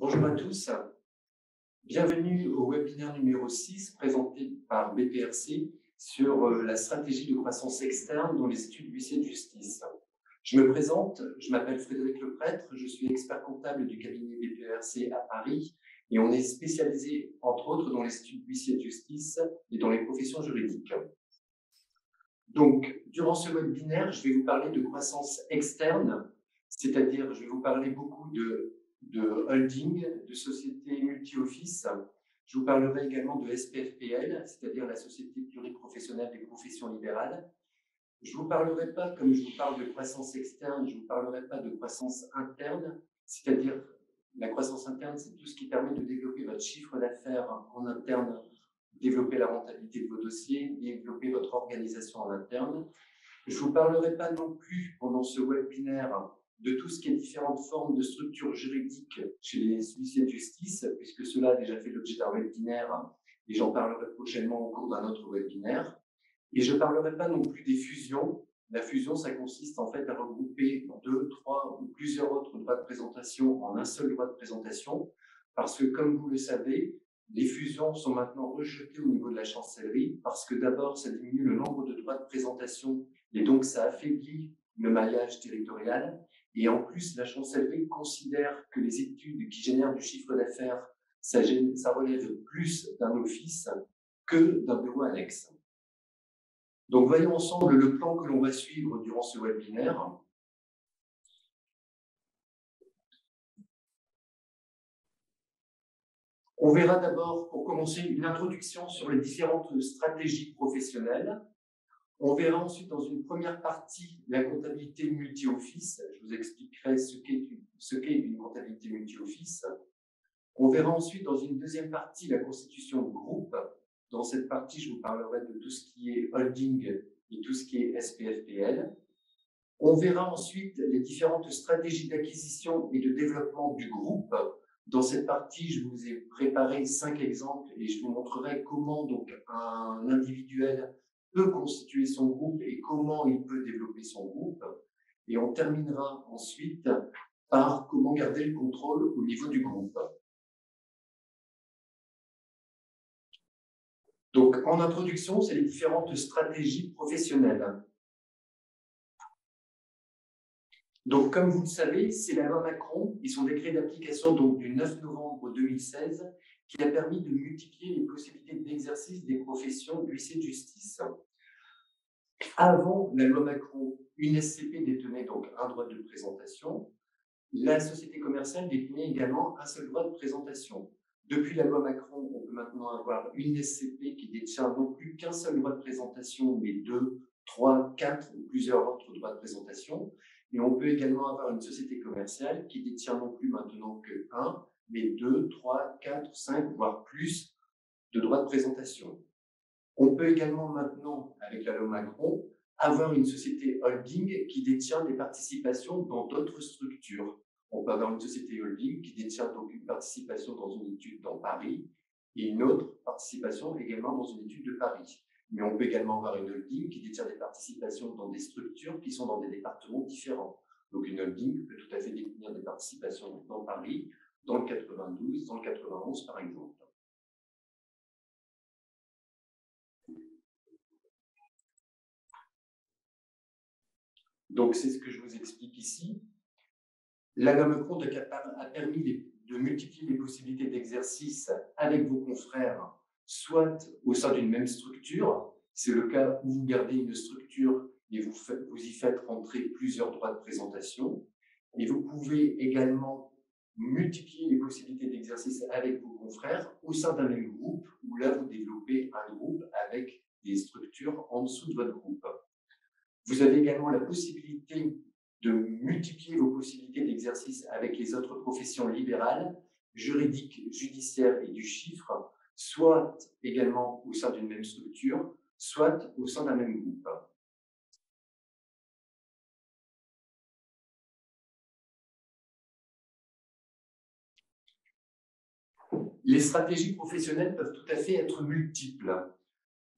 Bonjour à tous, bienvenue au webinaire numéro 6 présenté par BPRC sur la stratégie de croissance externe dans les études d'huissier de justice. Je me présente, je m'appelle Frédéric Leprêtre, je suis expert comptable du cabinet BPRC à Paris et on est spécialisé entre autres dans les études d'huissier de justice et dans les professions juridiques. Donc, durant ce webinaire, je vais vous parler de croissance externe, c'est-à-dire je vais vous parler beaucoup de holding, de sociétés multi-office. Je vous parlerai également de SPFPL, c'est-à-dire la Société pluriprofessionnelle des professions libérales. Je ne vous parlerai pas, comme je vous parle de croissance externe, je ne vous parlerai pas de croissance interne, c'est-à-dire la croissance interne, c'est tout ce qui permet de développer votre chiffre d'affaires en interne, développer la rentabilité de vos dossiers, développer votre organisation en interne. Je ne vous parlerai pas non plus pendant ce webinaire de tout ce qui est différentes formes de structures juridiques chez les huissiers de justice, puisque cela a déjà fait l'objet d'un webinaire et j'en parlerai prochainement au cours d'un autre webinaire. Et je ne parlerai pas non plus des fusions. La fusion, ça consiste en fait à regrouper 2, 3 ou plusieurs autres droits de présentation en un seul droit de présentation, parce que comme vous le savez, les fusions sont maintenant rejetées au niveau de la chancellerie, parce que d'abord, ça diminue le nombre de droits de présentation et donc ça affaiblit le maillage territorial. Et en plus, la chancellerie considère que les études qui génèrent du chiffre d'affaires, ça relève plus d'un office que d'un bureau annexe. Donc, voyons ensemble le plan que l'on va suivre durant ce webinaire. On verra d'abord, pour commencer, une introduction sur les différentes stratégies professionnelles. On verra ensuite, dans une première partie, la comptabilité multi-office. Je vous expliquerai ce qu'est une comptabilité multi-office. On verra ensuite, dans une deuxième partie, la constitution de groupe. Dans cette partie, je vous parlerai de tout ce qui est holding et tout ce qui est SPFPL. On verra ensuite les différentes stratégies d'acquisition et de développement du groupe. Dans cette partie, je vous ai préparé 5 exemples et je vous montrerai comment donc un individuel peut constituer son groupe et comment il peut développer son groupe. Et on terminera ensuite par comment garder le contrôle au niveau du groupe. Donc, en introduction, c'est les différentes stratégies professionnelles. Donc, comme vous le savez, c'est la loi Macron et son décret d'application du 9 novembre 2016 qui a permis de multiplier les possibilités d'exercice des professions d'huissier de justice. Avant la loi Macron, une SCP détenait donc un droit de présentation. La société commerciale détenait également un seul droit de présentation. Depuis la loi Macron, on peut maintenant avoir une SCP qui détient non plus qu'un seul droit de présentation, mais 2, 3, 4 ou plusieurs autres droits de présentation. Et on peut également avoir une société commerciale qui détient non plus maintenant que 1, mais 2, 3, 4, 5, voire plus de droits de présentation. On peut également maintenant, avec la loi Macron, avoir une société holding qui détient des participations dans d'autres structures. On peut avoir une société holding qui détient donc une participation dans une étude dans Paris et une autre participation également dans une étude de Paris. Mais on peut également avoir une holding qui détient des participations dans des structures qui sont dans des départements différents. Donc une holding peut tout à fait détenir des participations dans Paris, dans le 92, dans le 91 par exemple. Donc c'est ce que je vous explique ici. La loi Macron a permis de multiplier les possibilités d'exercice avec vos confrères, soit au sein d'une même structure. C'est le cas où vous gardez une structure et vous y faites rentrer plusieurs droits de présentation. Et vous pouvez également multiplier les possibilités d'exercice avec vos confrères au sein d'un même groupe, où là, vous développez un groupe avec des structures en dessous de votre groupe. Vous avez également la possibilité de multiplier vos possibilités d'exercice avec les autres professions libérales, juridiques, judiciaires et du chiffre, soit également au sein d'une même structure, soit au sein d'un même groupe. Les stratégies professionnelles peuvent tout à fait être multiples.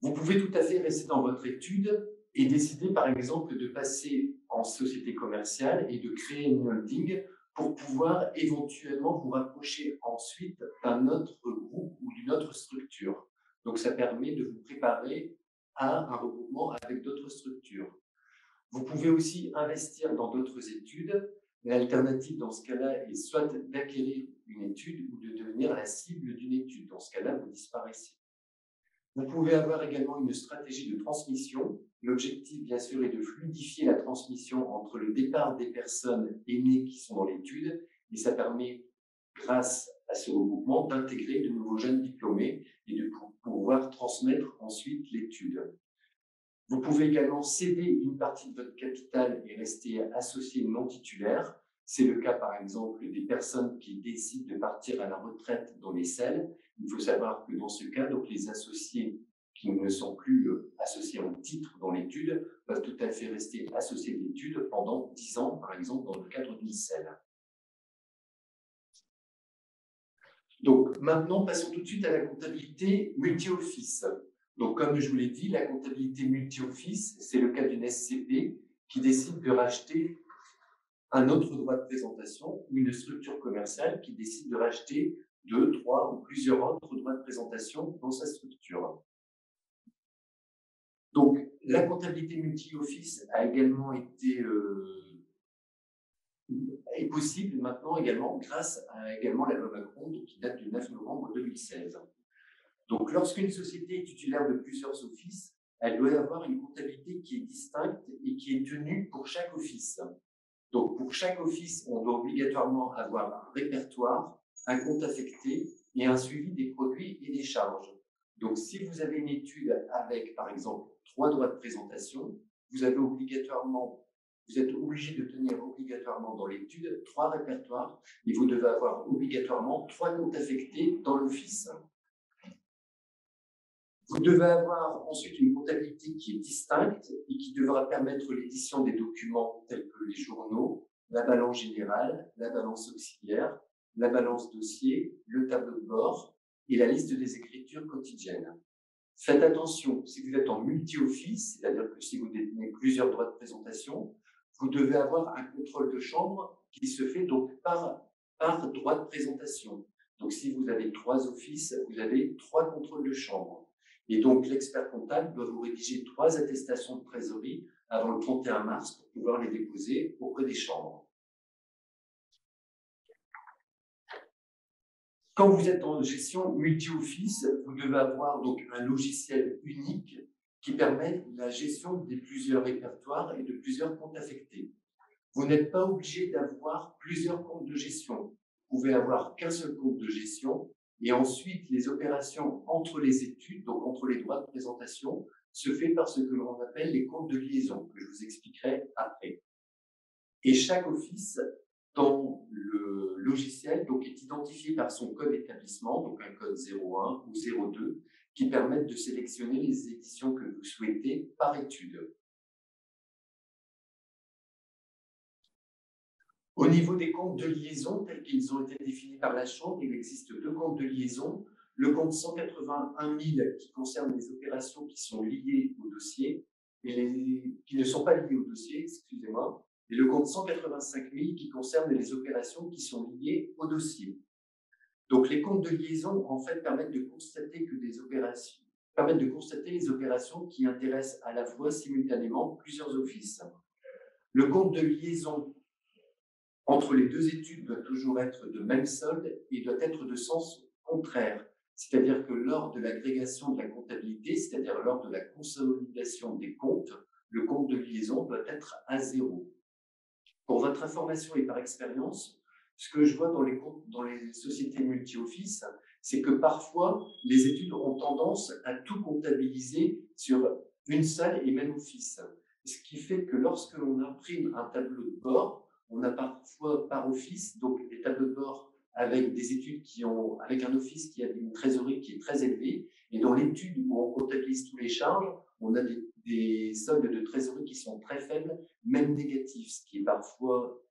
Vous pouvez tout à fait rester dans votre étude et décider par exemple de passer en société commerciale et de créer une holding pour pouvoir éventuellement vous rapprocher ensuite d'un autre groupe ou d'une autre structure. Donc, ça permet de vous préparer à un regroupement avec d'autres structures. Vous pouvez aussi investir dans d'autres études. L'alternative dans ce cas-là est soit d'acquérir une étude ou de devenir la cible d'une étude. Dans ce cas-là, vous disparaissez. Vous pouvez avoir également une stratégie de transmission. L'objectif, bien sûr, est de fluidifier la transmission entre le départ des personnes aînées qui sont dans l'étude, et ça permet, grâce à ce regroupement, d'intégrer de nouveaux jeunes diplômés et de pouvoir transmettre ensuite l'étude. Vous pouvez également céder une partie de votre capital et rester associé non titulaire. C'est le cas, par exemple, des personnes qui décident de partir à la retraite dans les SEL. Il faut savoir que dans ce cas, donc, les associés qui ne sont plus associés en titre dans l'étude peuvent tout à fait rester associés de l'étude pendant 10 ans, par exemple, dans le cadre d'une SEL. Donc, maintenant, passons tout de suite à la comptabilité multi-office. Donc, comme je vous l'ai dit, la comptabilité multi-office, c'est le cas d'une SCP qui décide de racheter un autre droit de présentation ou une structure commerciale qui décide de racheter 2, 3 ou plusieurs autres droits de présentation dans sa structure. Donc, la comptabilité multi-office a également été est possible maintenant également grâce à également la loi Macron qui date du 9 novembre 2016. Donc, lorsqu'une société est titulaire de plusieurs offices, elle doit avoir une comptabilité qui est distincte et qui est tenue pour chaque office. Donc, pour chaque office, on doit obligatoirement avoir un répertoire, un compte affecté et un suivi des produits et des charges. Donc, si vous avez une étude avec, par exemple, 3 droits de présentation, vous êtes obligé de tenir obligatoirement dans l'étude 3 répertoires et vous devez avoir obligatoirement 3 comptes affectés dans l'office. Vous devez avoir ensuite une comptabilité qui est distincte et qui devra permettre l'édition des documents tels que les journaux, la balance générale, la balance auxiliaire, la balance dossier, le tableau de bord et la liste des écritures quotidiennes. Faites attention, si vous êtes en multi-office, c'est-à-dire que si vous détenez plusieurs droits de présentation, vous devez avoir un contrôle de chambre qui se fait donc par droit de présentation. Donc si vous avez 3 offices, vous avez 3 contrôles de chambre. Et donc, l'expert comptable doit vous rédiger 3 attestations de trésorerie avant le 31 mars pour pouvoir les déposer auprès des chambres. Quand vous êtes en gestion multi-office, vous devez avoir donc un logiciel unique qui permet la gestion des plusieurs répertoires et de plusieurs comptes affectés. Vous n'êtes pas obligé d'avoir plusieurs comptes de gestion. Vous pouvez avoir qu'un seul compte de gestion. Et ensuite, les opérations entre les études, donc entre les droits de présentation, se fait par ce que l'on appelle les comptes de liaison, que je vous expliquerai après. Et chaque office, dans le logiciel, donc, est identifié par son code établissement, donc un code 01 ou 02, qui permettent de sélectionner les éditions que vous souhaitez par étude. Au niveau des comptes de liaison, tels qu'ils ont été définis par la Chambre, il existe 2 comptes de liaison. Le compte 181 000 qui concerne les opérations qui sont liées au dossier, et qui ne sont pas liées au dossier, excusez-moi, et le compte 185 000 qui concerne les opérations qui sont liées au dossier. Donc les comptes de liaison, en fait, permettent de constater les opérations qui intéressent à la fois simultanément plusieurs offices. Le compte de liaison entre les 2 études doit toujours être de même solde et doit être de sens contraire. C'est-à-dire que lors de l'agrégation de la comptabilité, c'est-à-dire lors de la consolidation des comptes, le compte de liaison doit être à 0. Pour votre information et par expérience, ce que je vois dans les sociétés multi-office, c'est que parfois, les études ont tendance à tout comptabiliser sur une seule et même office. Ce qui fait que lorsque l'on imprime un tableau de bord, on a parfois par office donc des tableaux de bord avec des études avec un office qui a une trésorerie qui est très élevée. Et dans l'étude où on comptabilise tous les charges, on a des soldes de trésorerie qui sont très faibles, même négatifs, ce qui est parfois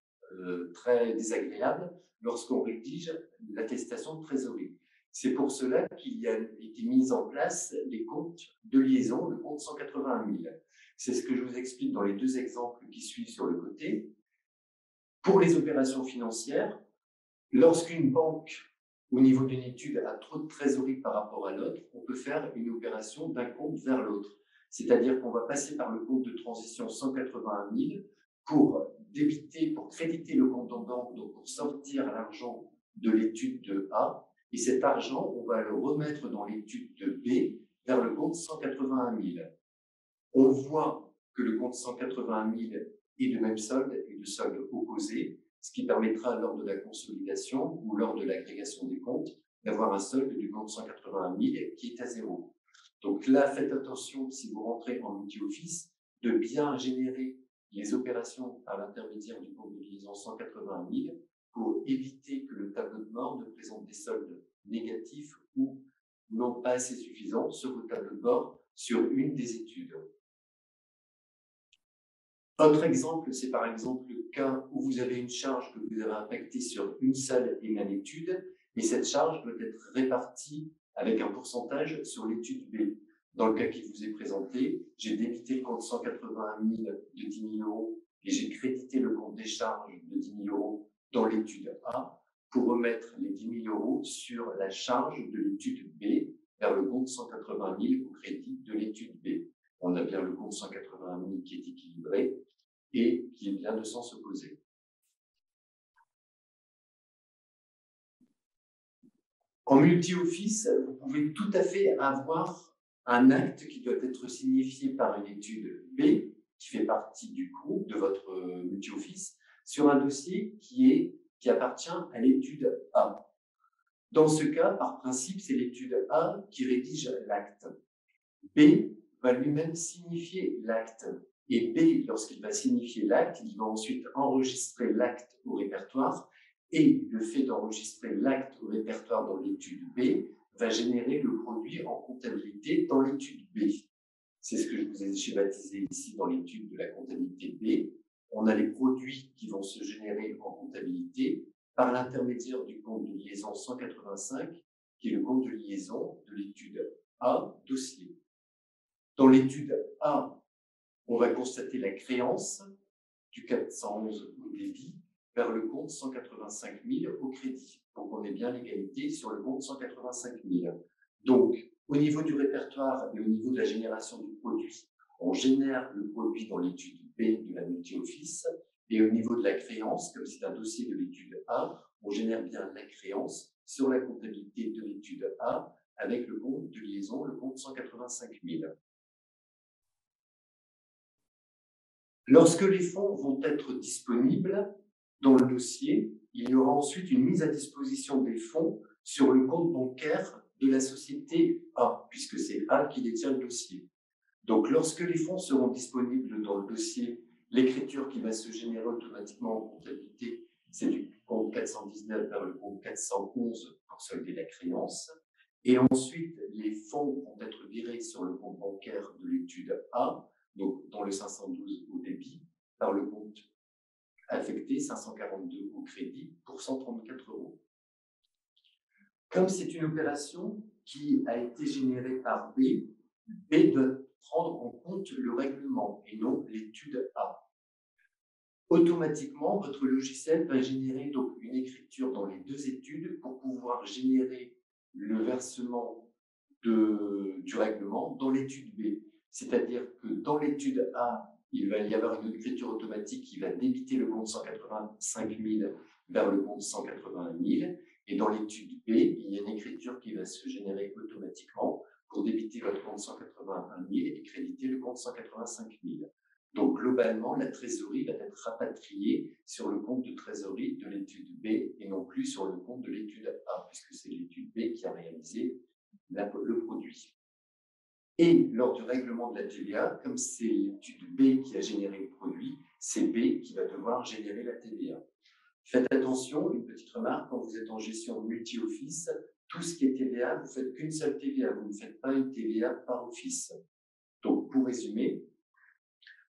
très désagréable lorsqu'on rédige l'attestation de trésorerie. C'est pour cela qu'il a été mis en place les comptes de liaison, le compte 181 000. C'est ce que je vous explique dans les 2 exemples qui suivent sur le côté. Pour les opérations financières, lorsqu'une banque, au niveau d'une étude, a trop de trésorerie par rapport à l'autre, on peut faire une opération d'un compte vers l'autre. C'est-à-dire qu'on va passer par le compte de transition 181 000 pour débiter, pour créditer le compte en banque, donc pour sortir l'argent de l'étude de A, et cet argent, on va le remettre dans l'étude de B vers le compte 181 000. On voit que le compte 181 000 est de même solde et de solde opposé, ce qui permettra lors de la consolidation ou lors de l'agrégation des comptes d'avoir un solde du compte 181 000 qui est à zéro. Donc là, faites attention, si vous rentrez en multi-office, de bien générer les opérations par l'intermédiaire du compte de liaison 181 000 pour éviter que le tableau de bord ne présente des soldes négatifs ou non pas assez suffisants sur le tableau de bord sur une des études. Autre exemple, c'est par exemple le cas où vous avez une charge que vous avez impactée sur une seule et même étude, et cette charge doit être répartie avec un pourcentage sur l'étude B. Dans le cas qui vous est présenté, j'ai débité le compte 181 000 de 10 000 euros et j'ai crédité le compte des charges de 10 000 euros dans l'étude A pour remettre les 10 000 euros sur la charge de l'étude B vers le compte 180 000 au crédit de l'étude B. On a bien le compte 180 000 qui est équilibré et qui est bien de sens opposé. En multi-office, vous pouvez tout à fait avoir un acte qui doit être signifié par une étude B, qui fait partie du groupe de votre multi-office, sur un dossier qui appartient à l'étude A. Dans ce cas, par principe, c'est l'étude A qui rédige l'acte. B va lui-même signifier l'acte. Et B, lorsqu'il va signifier l'acte, il va ensuite enregistrer l'acte au répertoire. Et le fait d'enregistrer l'acte au répertoire dans l'étude B va générer le produit en comptabilité dans l'étude B. C'est ce que je vous ai schématisé ici dans l'étude de la comptabilité B. On a les produits qui vont se générer en comptabilité par l'intermédiaire du compte de liaison 185, qui est le compte de liaison de l'étude A, dossier. Dans l'étude A, on va constater la créance du 411 au débit vers le compte 185 000 au crédit. Donc, on est bien l'égalité sur le compte 185 000. Donc, au niveau du répertoire et au niveau de la génération du produit, on génère le produit dans l'étude B de la multi-office. Et au niveau de la créance, comme c'est un dossier de l'étude A, on génère bien la créance sur la comptabilité de l'étude A avec le compte de liaison, le compte 185 000. Lorsque les fonds vont être disponibles dans le dossier, il y aura ensuite une mise à disposition des fonds sur le compte bancaire de la société A, puisque c'est A qui détient le dossier. Donc, lorsque les fonds seront disponibles dans le dossier, l'écriture qui va se générer automatiquement en comptabilité, c'est du compte 419 vers le compte 411 pour solder la créance. Et ensuite, les fonds vont être virés sur le compte bancaire de l'étude A, donc dans le 512 au débit, par le compte affecté 542 au crédit pour 134 euros. Comme c'est une opération qui a été générée par B, B doit prendre en compte le règlement et non l'étude A. Automatiquement, votre logiciel va générer donc une écriture dans les deux études pour pouvoir générer le versement du règlement dans l'étude B. C'est-à-dire que dans l'étude A, il va y avoir une écriture automatique qui va débiter le compte 185 000 vers le compte 180 000. Et dans l'étude B, il y a une écriture qui va se générer automatiquement pour débiter votre compte 181 000 et créditer le compte 185 000. Donc, globalement, la trésorerie va être rapatriée sur le compte de trésorerie de l'étude B et non plus sur le compte de l'étude A, puisque c'est l'étude B qui a réalisé le produit. Et lors du règlement de la TVA, comme c'est l'étude B qui a généré le produit, c'est B qui va devoir générer la TVA. Faites attention, une petite remarque, quand vous êtes en gestion multi-office, tout ce qui est TVA, vous ne faites qu'une seule TVA, vous ne faites pas une TVA par office. Donc, pour résumer,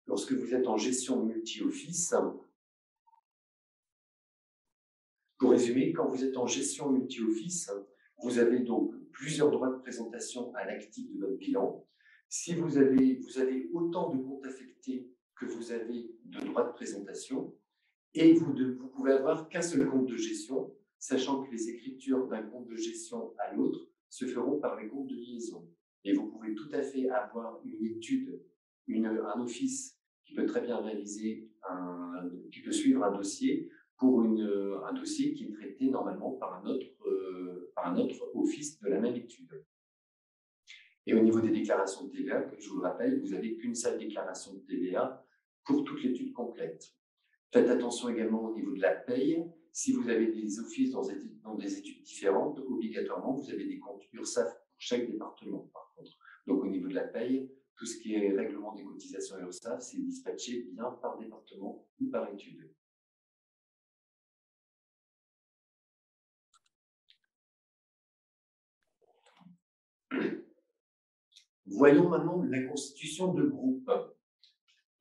lorsque vous êtes en gestion multi-office, quand vous êtes en gestion multi-office, vous avez donc plusieurs droits de présentation à l'actif de votre bilan. Si vous avez autant de comptes affectés que vous avez de droits de présentation, Et vous pouvez avoir qu'un seul compte de gestion, sachant que les écritures d'un compte de gestion à l'autre se feront par les comptes de liaison. Et vous pouvez tout à fait avoir une étude, un office qui peut très bien réaliser, qui peut suivre un dossier pour un dossier qui est traité normalement par un autre office de la même étude. Et au niveau des déclarations de TVA, comme je vous le rappelle, vous n'avez qu'une seule déclaration de TVA pour toute l'étude complète. Faites attention également au niveau de la paye. Si vous avez des offices dans des études différentes, obligatoirement, vous avez des comptes URSSAF pour chaque département, par contre. Donc, au niveau de la paye, tout ce qui est règlement des cotisations URSSAF, c'est dispatché bien par département ou par étude. Voyons maintenant la constitution de groupe.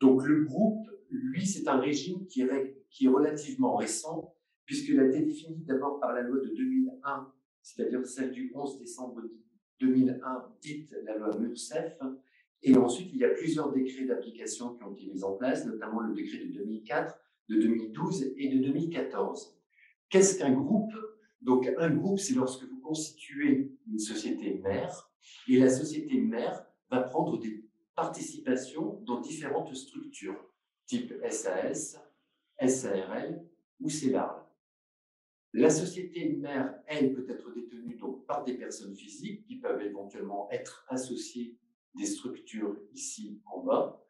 Donc, le groupe, lui, c'est un régime qui est relativement récent, puisqu'il a été défini d'abord par la loi de 2001, c'est-à-dire celle du 11 décembre 2001, dite la loi Mursef. Et ensuite, il y a plusieurs décrets d'application qui ont été mis en place, notamment le décret de 2004, de 2012 et de 2014. Qu'est-ce qu'un groupe? Donc, un groupe, c'est lorsque vous constituez une société mère, et la société mère va prendre des participations dans différentes structures, type SAS, SARL ou CELARL. La société mère, elle, peut être détenue donc par des personnes physiques qui peuvent éventuellement être associées des structures ici en bas.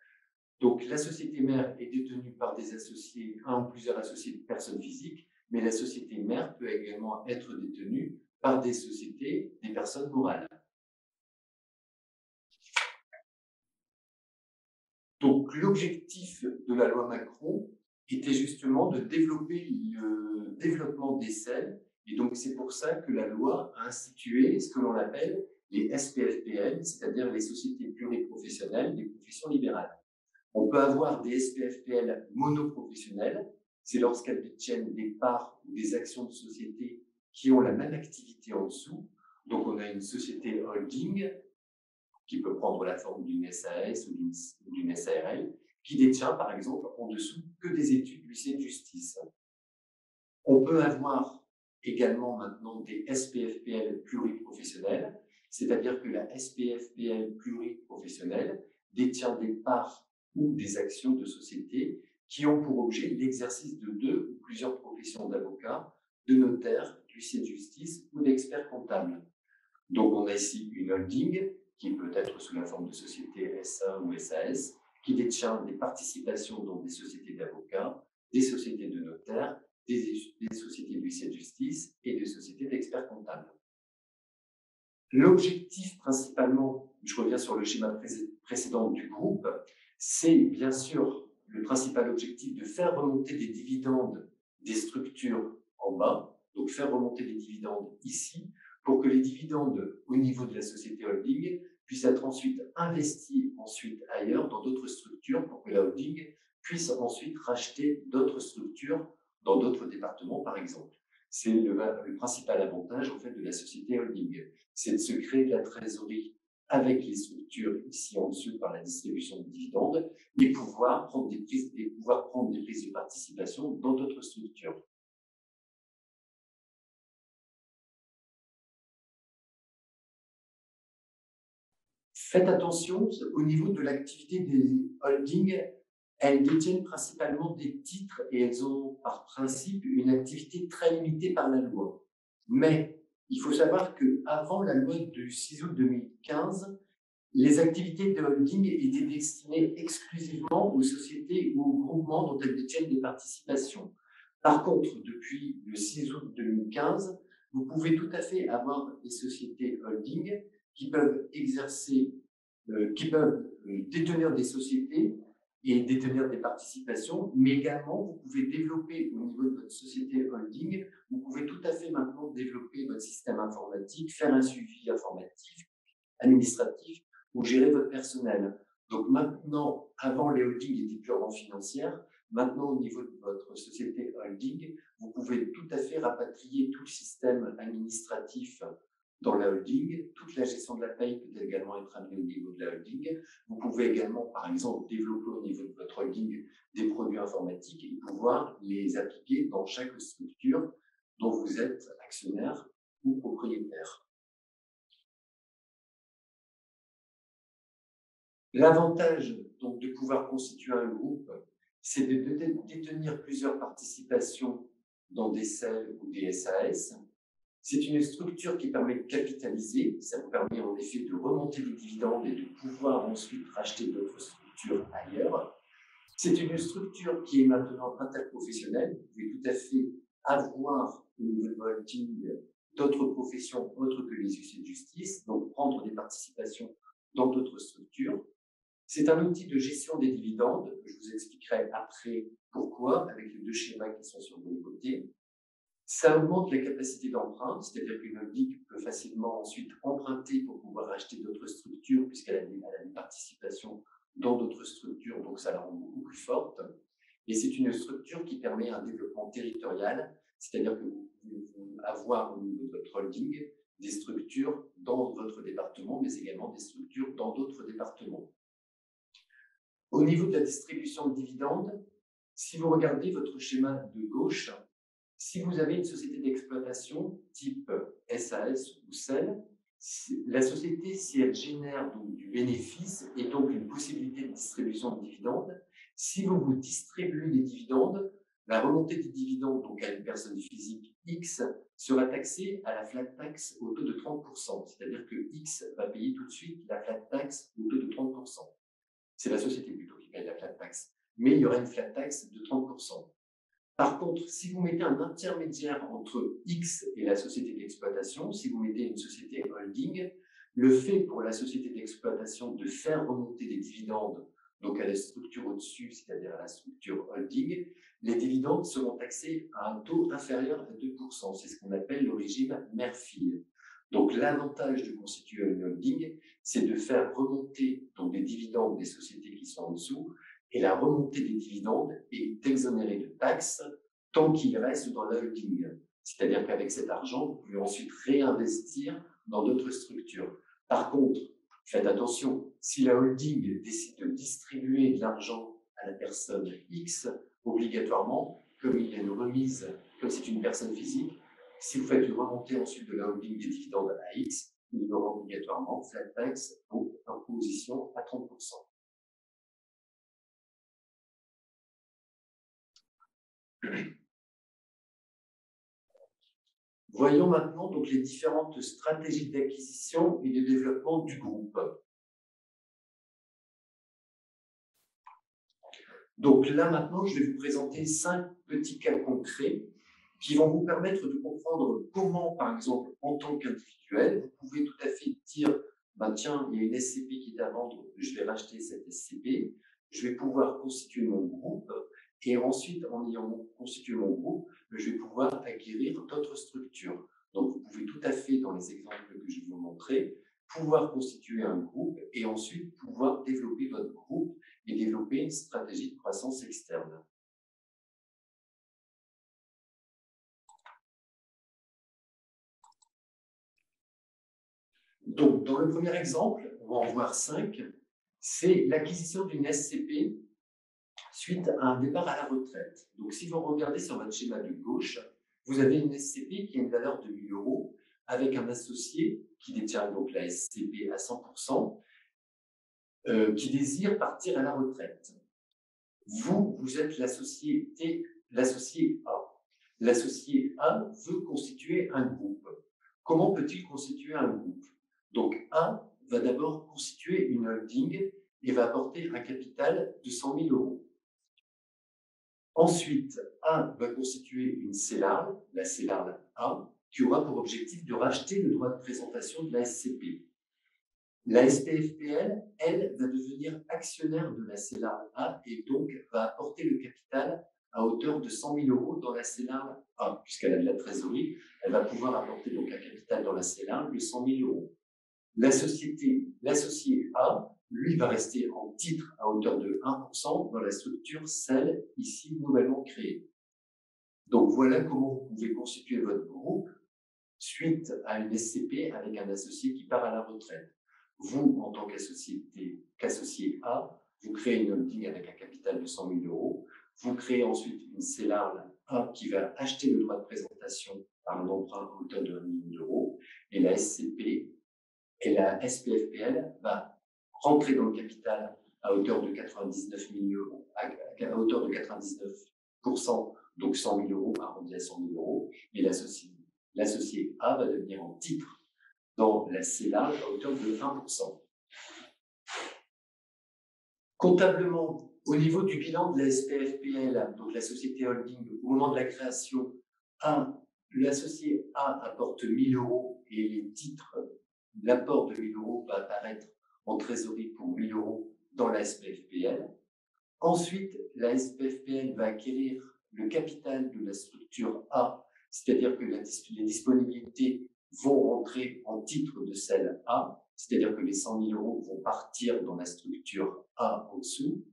Donc, la société mère est détenue par des associés, un ou plusieurs associés de personnes physiques, mais la société mère peut également être détenue par des sociétés, des personnes morales. Donc, l'objectif de la loi Macron était justement de développer le développement des SEL, et donc c'est pour ça que la loi a institué ce que l'on appelle les SPFPL, c'est-à-dire les sociétés pluriprofessionnelles des professions libérales. On peut avoir des SPFPL monoprofessionnelles, c'est lorsqu'elles détiennent des parts ou des actions de société qui ont la même activité en dessous. Donc, on a une société holding qui peut prendre la forme d'une SAS ou d'une SARL, qui détient, par exemple, en dessous que des études du lycée de justice. On peut avoir également maintenant des SPFPL pluriprofessionnels, c'est-à-dire que la SPFPL pluriprofessionnelle détient des parts ou des actions de société qui ont pour objet l'exercice de deux ou plusieurs professions d'avocat, de notaire, d'huissier de justice ou d'expert comptable. Donc, on a ici une holding qui peut être sous la forme de société SA ou SAS, qui détient des participations dans des sociétés d'avocats, des sociétés de notaires, des sociétés d'huissier de justice et des sociétés d'experts comptables. L'objectif principalement, je reviens sur le schéma précédent du groupe, c'est bien sûr le principal objectif de faire remonter des dividendes des structures en bas, donc faire remonter des dividendes ici, pour que les dividendes au niveau de la société holding puissent être ensuite investis ailleurs dans d'autres structures pour que la holding puisse ensuite racheter d'autres structures dans d'autres départements, par exemple. C'est le principal avantage en fait de la société holding, c'est de se créer de la trésorerie avec les structures ici en dessous par la distribution de dividendes et pouvoir prendre des prises de participation dans d'autres structures. Faites attention au niveau de l'activité des holdings, elles détiennent principalement des titres et elles ont par principe une activité très limitée par la loi. Mais il faut savoir qu'avant la loi du 6 août 2015, les activités de holding étaient destinées exclusivement aux sociétés ou aux groupements dont elles détiennent des participations. Par contre, depuis le 6 août 2015, vous pouvez tout à fait avoir des sociétés holding qui peuvent détenir des sociétés et détenir des participations, mais également vous pouvez développer au niveau de votre société holding, vous pouvez tout à fait maintenant développer votre système informatique, faire un suivi informatif, administratif, ou gérer votre personnel. Donc maintenant, avant les holdings étaient purement financières, maintenant au niveau de votre société holding, vous pouvez tout à fait rapatrier tout le système administratif dans la holding. Toute la gestion de la paye peut également être amenée au niveau de la holding. Vous pouvez également, par exemple, développer au niveau de votre holding des produits informatiques et pouvoir les appliquer dans chaque structure dont vous êtes actionnaire ou propriétaire. L'avantage donc de pouvoir constituer un groupe, c'est de détenir plusieurs participations dans des SEL ou des SAS. C'est une structure qui permet de capitaliser, ça vous permet en effet de remonter des dividendes et de pouvoir ensuite racheter d'autres structures ailleurs. C'est une structure qui est maintenant interprofessionnelle. Vous pouvez tout à fait avoir au niveau de votre holding d'autres professions autres que les huissiers de justice, donc prendre des participations dans d'autres structures. C'est un outil de gestion des dividendes. Je vous expliquerai après pourquoi, avec les deux schémas qui sont sur vos côtés. Ça augmente la capacité d'emprunt, c'est-à-dire qu'une holding peut facilement ensuite emprunter pour pouvoir acheter d'autres structures, puisqu'elle a des participations dans d'autres structures, donc ça la rend beaucoup plus forte. Et c'est une structure qui permet un développement territorial, c'est-à-dire que vous pouvez avoir au niveau de votre holding des structures dans votre département, mais également des structures dans d'autres départements. Au niveau de la distribution de dividendes, si vous regardez votre schéma de gauche, si vous avez une société d'exploitation type SAS ou SEL, la société, si elle génère donc du bénéfice et donc une possibilité de distribution de dividendes, si vous vous distribuez des dividendes, la remontée des dividendes donc à une personne physique X sera taxée à la flat tax au taux de 30%. C'est-à-dire que X va payer tout de suite la flat tax au taux de 30%. C'est la société plutôt qui paye la flat tax. Mais il y aura une flat tax de 30%. Par contre, si vous mettez un intermédiaire entre X et la société d'exploitation, si vous mettez une société holding, le fait pour la société d'exploitation de faire remonter des dividendes, donc à la structure au-dessus, c'est-à-dire à la structure holding, les dividendes seront taxés à un taux inférieur à 2%. C'est ce qu'on appelle le régime mère-fille. Donc l'avantage de constituer une holding, c'est de faire remonter donc, des dividendes des sociétés qui sont en dessous, et la remontée des dividendes est exonérée de taxes tant qu'il reste dans la holding. C'est-à-dire qu'avec cet argent, vous pouvez ensuite réinvestir dans d'autres structures. Par contre, faites attention, si la holding décide de distribuer de l'argent à la personne X, obligatoirement, comme il y a une remise, comme c'est une personne physique, si vous faites une remontée ensuite de la holding des dividendes à X, il y aura obligatoirement flat tax ou imposition à 30%. Voyons maintenant donc les différentes stratégies d'acquisition et de développement du groupe. Donc là maintenant, je vais vous présenter 5 petits cas concrets qui vont vous permettre de comprendre comment, par exemple, en tant qu'individuel, vous pouvez tout à fait dire tiens, il y a une SCP qui est à vendre, je vais racheter cette SCP, je vais pouvoir constituer mon groupe, et ensuite, en ayant constitué mon groupe, je vais pouvoir acquérir d'autres structures. Donc, vous pouvez tout à fait, dans les exemples que je vais vous montrer, pouvoir constituer un groupe et ensuite pouvoir développer votre groupe et développer une stratégie de croissance externe. Donc, dans le premier exemple, on va en voir 5, c'est l'acquisition d'une SCP suite à un départ à la retraite. Donc, si vous regardez sur votre schéma de gauche, vous avez une SCP qui a une valeur de 1 000 € avec un associé qui détient donc la SCP à 100%, qui désire partir à la retraite. Vous êtes l'associé A. L'associé A veut constituer un groupe. Comment peut-il constituer un groupe? Donc, A va d'abord constituer une holding et va apporter un capital de 100 000 €. Ensuite, A va constituer une CELARL, la CELARL A, qui aura pour objectif de racheter le droit de présentation de la SCP. La SPFPL, elle, va devenir actionnaire de la CELARL A et donc va apporter le capital à hauteur de 100 000 € dans la CELARL A, puisqu'elle a de la trésorerie, elle va pouvoir apporter donc un capital dans la CELARL de 100 000 €. L'associé A, lui, va rester en titre à hauteur de 1% dans la structure SEL, ici nouvellement créée. Donc voilà comment vous pouvez constituer votre groupe suite à une SCP avec un associé qui part à la retraite. Vous, en tant qu'associé A, vous créez une holding avec un capital de 100 000 euros. Vous créez ensuite une CELARL A qui va acheter le droit de présentation par un emprunt à hauteur de 1 million d'euros. Et la SCP et la SPFPL va rentrer dans le capital à hauteur de 99 000 euros, à hauteur de 99%, donc 100 000 euros arrondi à 100 000 euros. Et l'associé A va devenir en titre dans la CELARL à hauteur de 1%. Comptablement, au niveau du bilan de la SPFPL, donc la société holding, au moment de la création, l'associé A apporte 1 000 euros et les titres, l'apport de 1 000 euros va apparaître en trésorerie pour 1 000 euros dans la SPFPL. Ensuite, la SPFPL va acquérir le capital de la structure A, c'est-à-dire que les disponibilités vont rentrer en titre de celle A, c'est-à-dire que les 100 000 euros vont partir dans la structure A en dessous.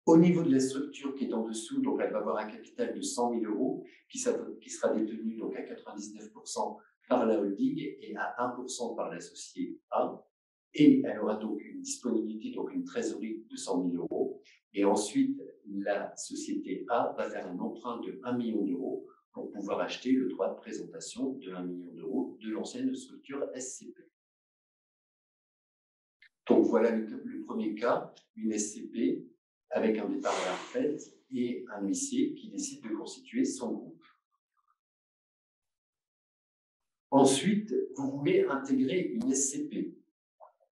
Au niveau de la structure qui est en dessous, donc elle va avoir un capital de 100 000 euros qui sera détenu donc à 99% par la holding et à 1% par l'associé A. Et elle aura donc une disponibilité, donc une trésorerie de 100 000 euros. Et ensuite, la société A va faire un emprunt de 1 million d'euros pour pouvoir acheter le droit de présentation de 1 million d'euros de l'ancienne structure SCP. Donc voilà le premier cas, une SCP avec un départ à la retraite et un huissier qui décide de constituer son groupe. Ensuite, vous voulez intégrer une SCP.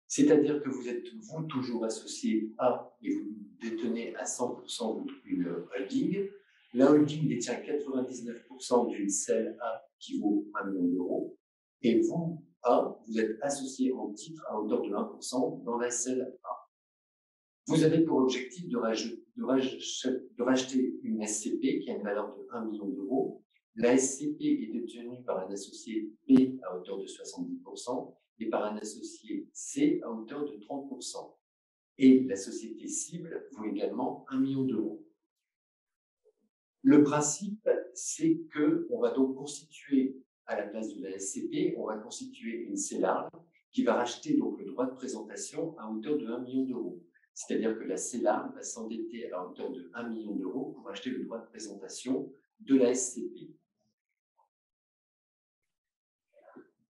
C'est-à-dire que vous êtes, vous, toujours associé A et vous détenez à 100% une holding. La holding détient 99% d'une celle A qui vaut 1 million d'euros. Et vous, A, vous êtes associé en titre à hauteur de 1% dans la celle A. Vous avez pour objectif de racheter une SCP qui a une valeur de 1 million d'euros. La SCP est détenue par un associé B à hauteur de 70%. Et par un associé C à hauteur de 30%. Et la société cible vaut également 1 million d'euros. Le principe, c'est qu'on va donc constituer, à la place de la SCP, on va constituer une CELARL qui va racheter donc le droit de présentation à hauteur de 1 million d'euros. C'est-à-dire que la CELARL va s'endetter à hauteur de 1 million d'euros pour acheter le droit de présentation de la SCP.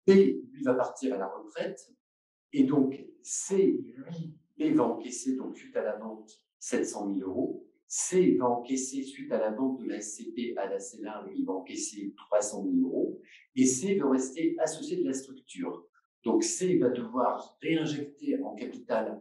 B, lui, va partir à la retraite, et donc C, lui, B va encaisser, donc suite à la vente, 700 000 euros. C va encaisser, suite à la vente de la SCP à la CELARL, il va encaisser 300 000 euros. Et C va rester associé de la structure. Donc C va devoir réinjecter en capital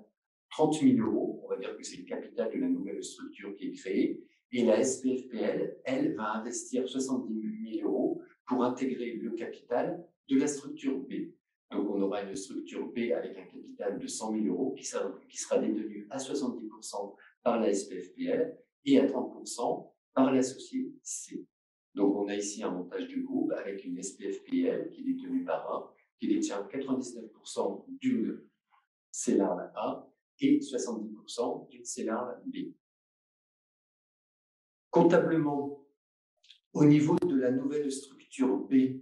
30 000 euros, on va dire que c'est le capital de la nouvelle structure qui est créée. Et la SPFPL, elle, va investir 70 000 euros pour intégrer le capital de la structure B. Donc, on aura une structure B avec un capital de 100 000 euros qui sera détenue à 70% par la SPFPL et à 30% par l'associé C. Donc, on a ici un montage de groupe avec une SPFPL qui est détenue par A, qui détient 99% d'une CELARL A et 70% d'une CELARL B. Comptablement, au niveau de la nouvelle structure B,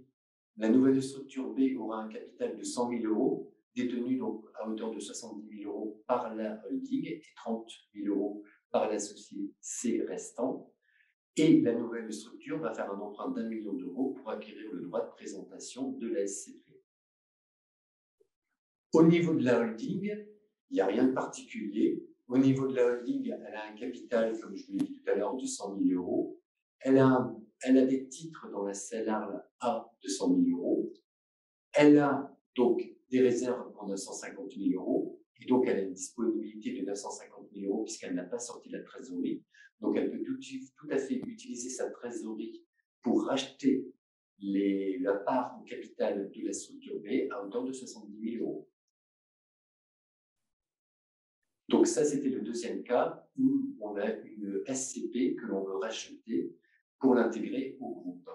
la nouvelle structure B aura un capital de 100 000 euros, détenu donc à hauteur de 70 000 euros par la holding et 30 000 euros par l'associé C restant. Et la nouvelle structure va faire un emprunt d'1 million d'euros pour acquérir le droit de présentation de la SCP. Au niveau de la holding, il n'y a rien de particulier. Au niveau de la holding, elle a un capital, comme je vous l'ai dit tout à l'heure, de 100 000 euros. Elle a des titres dans la CELARL A de 100 000 euros. Elle a donc des réserves pour 950 000 euros. Et donc, elle a une disponibilité de 950 000 euros puisqu'elle n'a pas sorti la trésorerie. Donc, elle peut tout à fait utiliser sa trésorerie pour racheter la part au capital de la structure B à hauteur de 70 000 euros. Donc, ça, c'était le deuxième cas où on a une SCP que l'on veut racheter pour l'intégrer au groupe.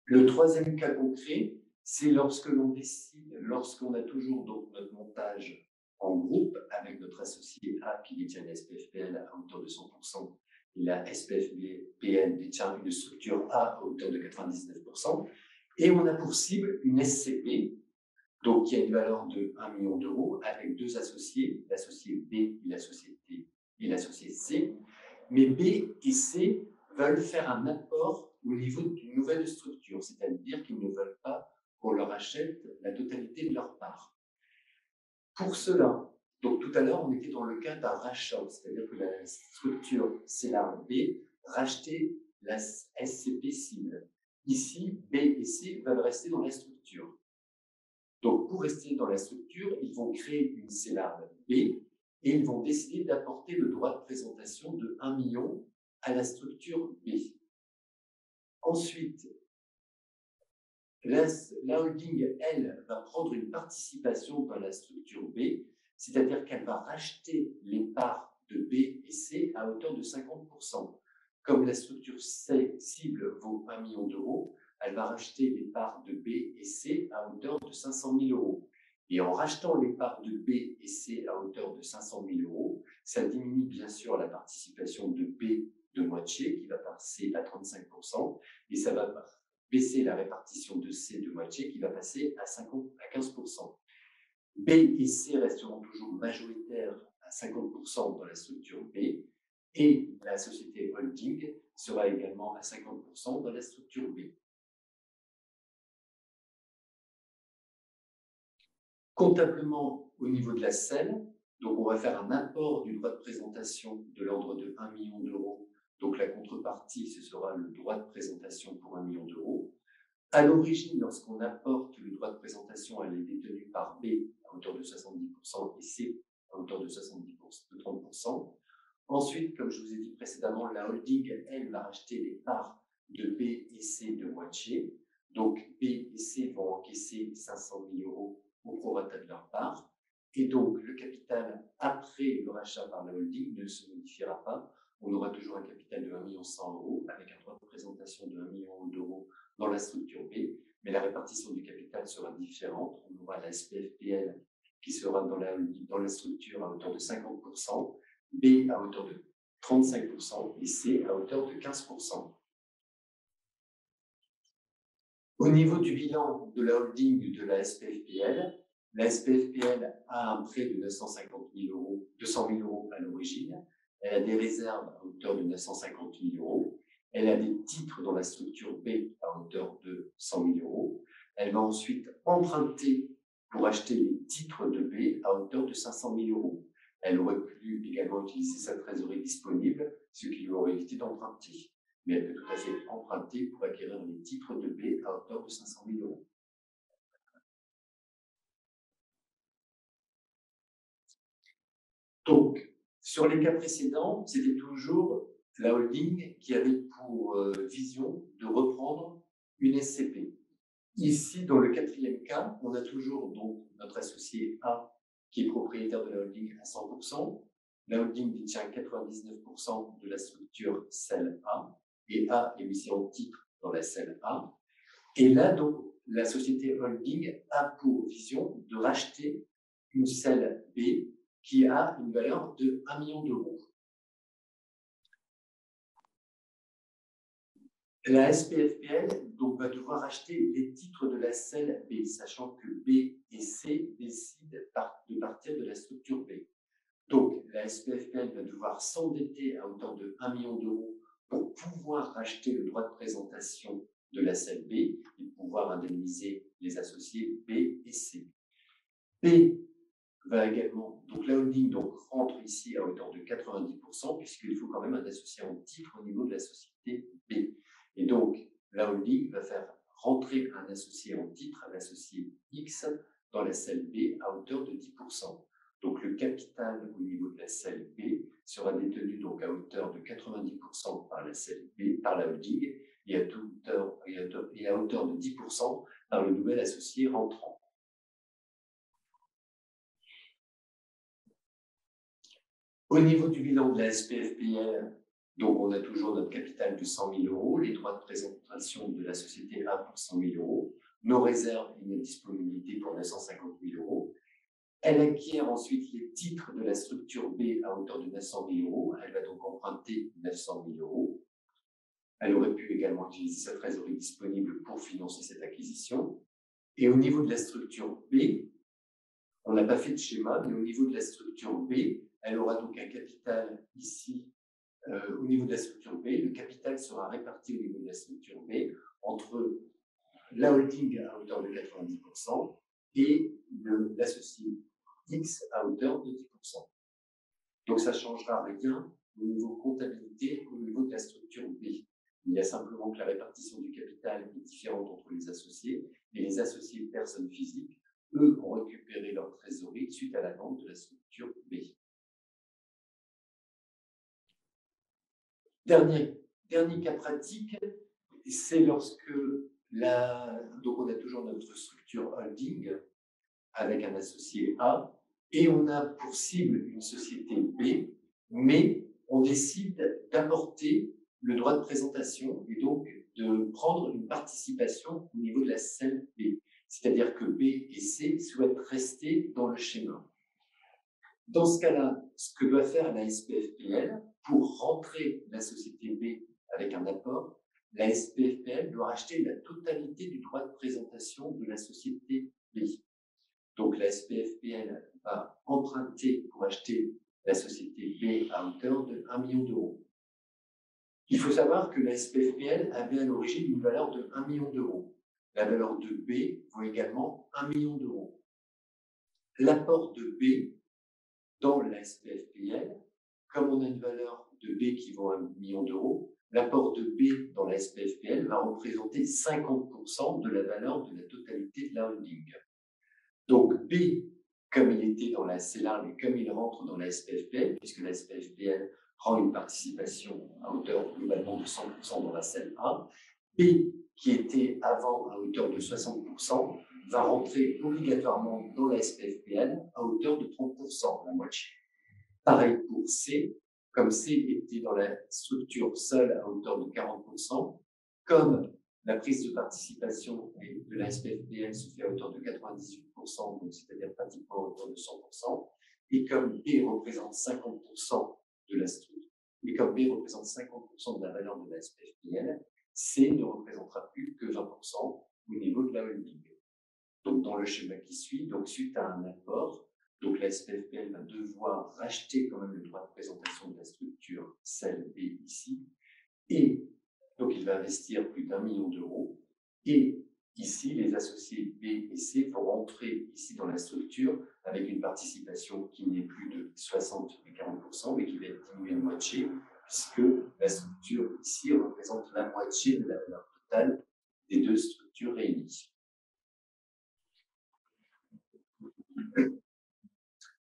Le troisième cas concret, c'est lorsque l'on décide, lorsqu'on a toujours donc notre montage en groupe avec notre associé A qui détient la SPFPL à hauteur de 100% et la SPFPL détient une structure A à hauteur de 99%. Et on a pour cible une SCP, donc qui a une valeur de 1 million d'euros, avec deux associés, l'associé B et l'associé C. Mais B et C veulent faire un apport au niveau d'une nouvelle structure, c'est-à-dire qu'ils ne veulent pas qu'on leur achète la totalité de leur part. Pour cela, donc tout à l'heure, on était dans le cas d'un rachat, c'est-à-dire que la structure CELAR B rachetait la SCP cible. Ici, B et C veulent rester dans la structure. Donc, pour rester dans la structure, ils vont créer une CELAR B et ils vont décider d'apporter le droit de présentation de 1 million à la structure B. Ensuite, la holding, elle, va prendre une participation dans la structure B, c'est-à-dire qu'elle va racheter les parts de B et C à hauteur de 50%. Comme la structure C cible vaut 1 million d'euros, elle va racheter les parts de B et C à hauteur de 500 000 euros. Et en rachetant les parts de B et C à hauteur de 500 000 euros, ça diminue bien sûr la participation de B de moitié, qui va passer à 35%, et ça va baisser la répartition de C de moitié, qui va passer à 15%. B et C resteront toujours majoritaires à 50% dans la structure B, et la société holding sera également à 50% dans la structure B. Comptablement, au niveau de la SEL, donc on va faire un apport du droit de présentation de l'ordre de 1 million d'euros. Donc la contrepartie, ce sera le droit de présentation pour 1 million d'euros. À l'origine, lorsqu'on apporte le droit de présentation, elle est détenue par B à hauteur de 70% et C à hauteur de 30%. Ensuite, comme je vous ai dit précédemment, la holding, elle, va racheter les parts de B et C de moitié. Donc, B et C vont encaisser 500 000 euros au prorata de leur part. Et donc, le capital après le rachat par la holding ne se modifiera pas. On aura toujours un capital de 1 100 000 euros avec un droit de présentation de 1 million d'euros dans la structure B, mais la répartition du capital sera différente. On aura la SPFPL qui sera dans la structure à hauteur de 50%, B à hauteur de 35% et C à hauteur de 15%. Au niveau du bilan de la holding de la SPFPL a un prêt de 200 000 euros à l'origine. Elle a des réserves à hauteur de 950 000 euros. Elle a des titres dans la structure B à hauteur de 100 000 euros. Elle va ensuite emprunter pour acheter les titres de B à hauteur de 500 000 euros. Elle aurait pu également utiliser sa trésorerie disponible, ce qui lui aurait évité d'emprunter. Mais elle peut tout à fait emprunter pour acquérir les titres de B à hauteur de 500 000 euros. Donc, sur les cas précédents, c'était toujours la holding qui avait pour vision de reprendre une SCP. Ici, dans le quatrième cas, on a toujours donc notre associé A qui est propriétaire de la holding à 100%. La holding détient 99% de la structure celle A et A est mis en titre dans la celle A. Et là, donc, la société holding a pour vision de racheter une celle B qui a une valeur de 1 million d'euros. La SPFPL donc, va devoir acheter les titres de la celle B, sachant que B et C décident de partir de la structure B. Donc, la SPFPL va devoir s'endetter à hauteur de 1 million d'euros pour pouvoir racheter le droit de présentation de la celle B et pouvoir indemniser les associés B et C. B va également, donc la holding donc, rentre ici à hauteur de 90%, puisqu'il faut quand même un associé en titre au niveau de la société B. Et donc, la holding va faire rentrer un associé en titre, un associé X, dans la celle B à hauteur de 10%. Donc, le capital au niveau de la celle B sera détenu donc à hauteur de 90% par la celle B, par la holding, et à hauteur de 10% par le nouvel associé rentrant. Au niveau du bilan de la SPFPL, donc on a toujours notre capital de 100 000 euros, les droits de présentation de la société A pour 100 000 euros, nos réserves et nos disponibilités pour 950 000 euros. Elle acquiert ensuite les titres de la structure B à hauteur de 900 000 euros. Elle va donc emprunter 900 000 euros. Elle aurait pu également utiliser sa trésorerie disponible pour financer cette acquisition. Et au niveau de la structure B, on n'a pas fait de schéma, mais au niveau de la structure B, elle aura donc un capital ici. Au niveau de la structure B, le capital sera réparti au niveau de la structure B entre la holding à hauteur de 90% et l'associé X à hauteur de 10%. Donc ça ne changera rien au niveau comptabilité, au niveau de la structure B. Il y a simplement que la répartition du capital est différente entre les associés, et les associés personnes physiques, eux, vont récupérer leur trésorerie suite à la vente de la structure B. Dernier cas pratique, c'est lorsque donc on a toujours notre structure holding avec un associé A, et on a pour cible une société B, mais on décide d'apporter le droit de présentation et donc de prendre une participation au niveau de la celle B. C'est-à-dire que B et C souhaitent rester dans le schéma. Dans ce cas-là, ce que doit faire la SPFPL pour rentrer la société B avec un apport, la SPFPL doit racheter la totalité du droit de présentation de la société B. Donc la SPFPL va emprunter pour acheter la société B à hauteur de 1 million d'euros. Il faut savoir que la SPFPL avait à l'origine une valeur de 1 million d'euros. La valeur de B vaut également 1 million d'euros. L'apport de B dans la SPFPL, comme on a une valeur de B qui vaut 1 million d'euros, l'apport de B dans la SPFPL va représenter 50% de la valeur de la totalité de la holding. Donc B, comme il était dans la CELAR et comme il rentre dans la SPFPL, puisque la SPFPL prend une participation à hauteur globalement de 100% dans la celle A, B, qui était avant à hauteur de 60%, va rentrer obligatoirement dans la SPFPL à hauteur de 30%, la moitié. Pareil pour C, comme C était dans la structure seule à hauteur de 40%, comme la prise de participation de la SPFPL se fait à hauteur de 98%, donc c'est-à-dire pratiquement à hauteur de 100%, et comme B représente 50% de la structure, et comme B représente 50% de la valeur de la SPFPL, C ne représentera plus que 20% au niveau de la holding. Donc dans le schéma qui suit, donc suite à un apport, donc la SPFPL va devoir racheter quand même le droit de présentation de la structure, celle B ici, et donc il va investir plus d'1 million d'euros, et ici les associés B et C vont rentrer ici dans la structure avec une participation qui n'est plus de 60 et 40%, mais qui va être diminuée de moitié, puisque la structure ici représente la moitié de la valeur totale des deux structures réunies.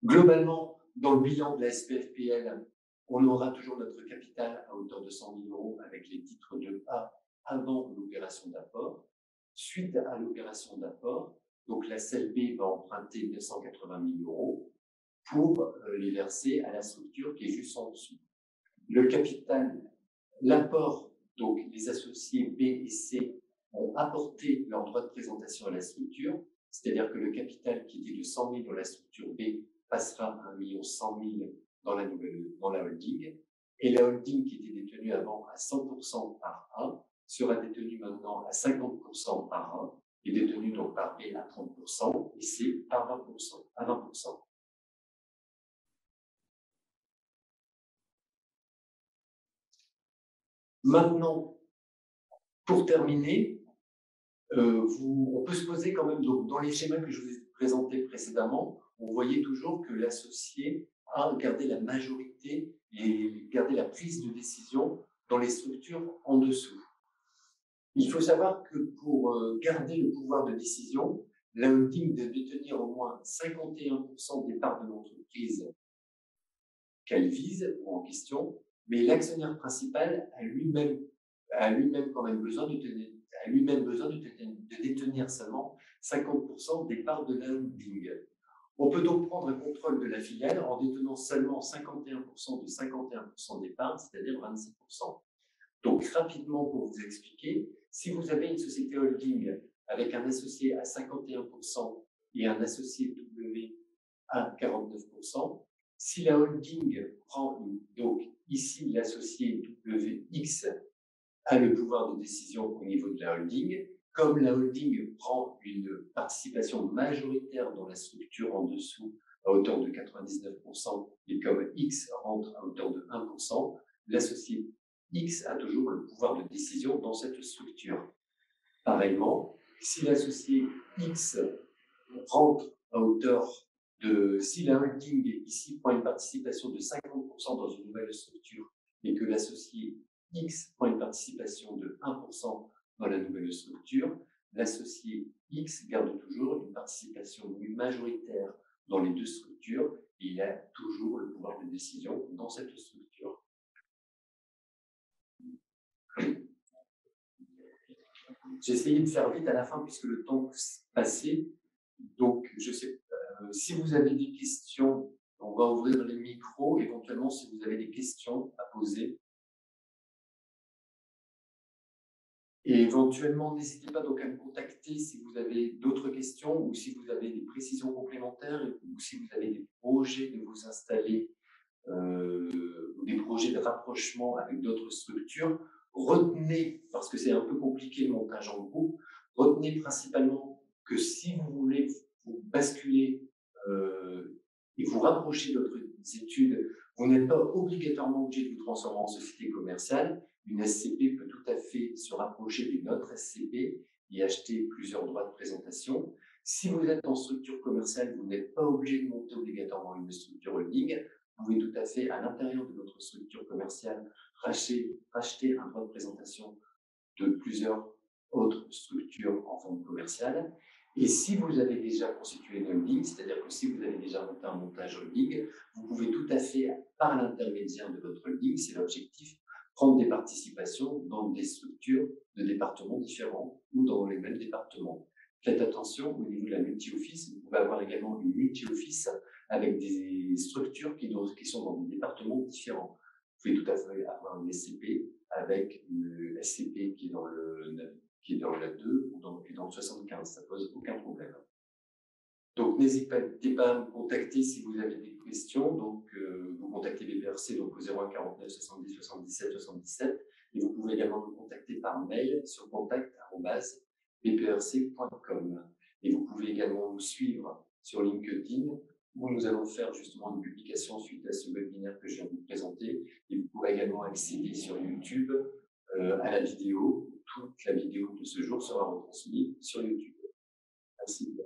Globalement, dans le bilan de la SPFPL, on aura toujours notre capital à hauteur de 100 000 euros avec les titres de A avant l'opération d'apport. Suite à l'opération d'apport, donc la celle B va emprunter 980 000 euros pour les verser à la structure qui est juste en dessous. Le capital, l'apport, donc les associés B et C ont apporté leur droit de présentation à la structure, c'est-à-dire que le capital qui était de 100 000 dans la structure B passera à 1 100 000 dans la holding, et la holding qui était détenue avant à 100% par A sera détenue maintenant à 50% par A, et détenue donc par B à 30% et C par 20%, à 20%. Maintenant, pour terminer, on peut se poser quand même, donc, dans les schémas que je vous ai présentés précédemment, on voyait toujours que l'associé a gardé la majorité et gardé la prise de décision dans les structures en dessous. Il faut savoir que pour garder le pouvoir de décision, la holding doit détenir au moins 51% des parts de l'entreprise qu'elle vise ou en question, mais l'actionnaire principal a lui-même quand même besoin de détenir seulement 50% des parts de la holding. On peut donc prendre un contrôle de la filiale en détenant seulement 51% de 51% des parts, c'est-à-dire 26%. Donc rapidement pour vous expliquer, si vous avez une société holding avec un associé à 51% et un associé W à 49%. Si la holding prend, donc ici l'associé WX a le pouvoir de décision au niveau de la holding, comme la holding prend une participation majoritaire dans la structure en dessous à hauteur de 99%, et comme X rentre à hauteur de 1%, l'associé X a toujours le pouvoir de décision dans cette structure. Pareillement, si l'associé X rentre à hauteur de, si la holding ici prend une participation de 50% dans une nouvelle structure et que l'associé X prend une participation de 1% dans la nouvelle structure, l'associé X garde toujours une participation majoritaire dans les deux structures et il a toujours le pouvoir de décision dans cette structure. J'ai essayé de faire vite à la fin puisque le temps passait. Donc, je sais, si vous avez des questions, on va ouvrir les micros, éventuellement si vous avez des questions à poser. Et éventuellement, n'hésitez pas donc à me contacter si vous avez d'autres questions ou si vous avez des précisions complémentaires ou si vous avez des projets de vous installer ou des projets de rapprochement avec d'autres structures. Retenez, parce que c'est un peu compliqué le montage en groupe, retenez principalement que si vous voulez vous basculer et vous rapprocher d'autres études, vous n'êtes pas obligatoirement obligé de vous transformer en société commerciale. Une SCP peut tout à fait se rapprocher d'une autre SCP et acheter plusieurs droits de présentation. Si vous êtes en structure commerciale, vous n'êtes pas obligé de monter obligatoirement une structure holding. Vous pouvez tout à fait, à l'intérieur de votre structure commerciale, racheter un droit de présentation de plusieurs autres structures en forme commerciale. Et si vous avez déjà constitué une holding, c'est-à-dire que si vous avez déjà monté un montage holding, vous pouvez tout à fait, par l'intermédiaire de votre holding, c'est l'objectif, prendre des participations dans des structures de départements différents ou dans les mêmes départements. Faites attention, au niveau de la multi-office, vous pouvez avoir également une multi-office avec des structures qui sont dans des départements différents. Vous pouvez tout à fait avoir une SCP avec une SCP qui est dans la 2 ou dans le 75, ça ne pose aucun problème. Donc n'hésitez pas à me contacter si vous avez des questions. Donc vous contactez BPRC donc au 01 49 70 77 77 et vous pouvez également me contacter par mail sur contact@bprc.com. Et vous pouvez également nous suivre sur LinkedIn où nous allons faire justement une publication suite à ce webinaire que je viens de vous présenter. Et vous pourrez également accéder sur YouTube à la vidéo. Toute la vidéo de ce jour sera retransmise sur YouTube. Merci.